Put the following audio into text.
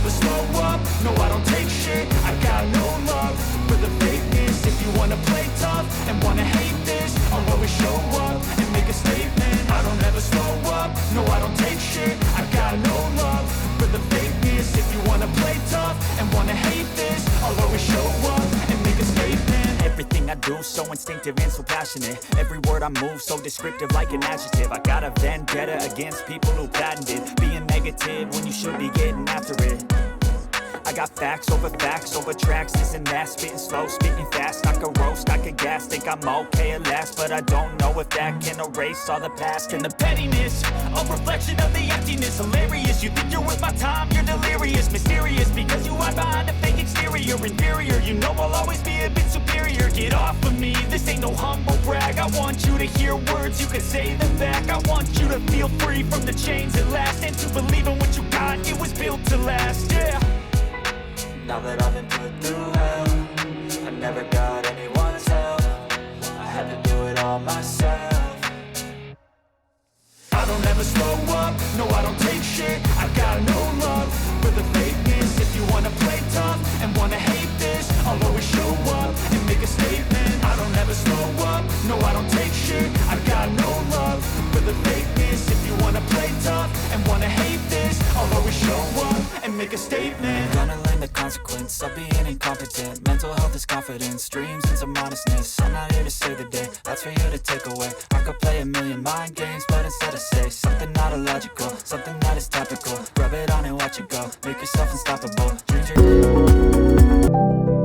never slow up, no I don't take shit. I got no love for the fakeness. If you wanna play tough and wanna hate this, I'll always show up and make a statement. I don't ever slow up, no I don't take shit. I got no love for the fakeness. If you wanna play tough and wanna hate this, I'll always show up and make a statement. Everything I do so instinctive and so passionate. Every word I move so descriptive like an adjective. I got a vendetta against people who patented being negative when you should be getting after it. I got facts over tracks, this and that. Spitting slow, spitting fast, I could roast, I could gas. Think I'm okay at last, but I don't know if that can erase all the past. And the pettiness, a reflection of the emptiness. Hilarious, you think you're worth my time, you're delirious. Mysterious, because you hide behind a fake exterior. Inferior, you know I'll always be a bit superior. Get off of me, this ain't no humble brag. I want you to hear words, you can say them back. I want you to feel free from the chains at last, and to believe in what you got, it was built to last, yeah. Now that I've been put through hell, I never got anyone's help. I had to do it all myself. I don't ever slow up, no I don't take shit. I got no love for the fakeness. If you wanna play tough and wanna hate this, I'll always show up and make a statement. I don't ever slow up, no I don't take shit. I got no love for the fakeness. If you wanna play tough and wanna hate this, I'll always show up and make a statement. Gonna learn the consequence of being incompetent. Mental health is confidence, dreams and some honestness. I'm not here to save the day, that's for you to take away. I could play a million mind games, but instead I say something not illogical, something that is topical. Rub it on and watch it go, make yourself unstoppable. Dreams are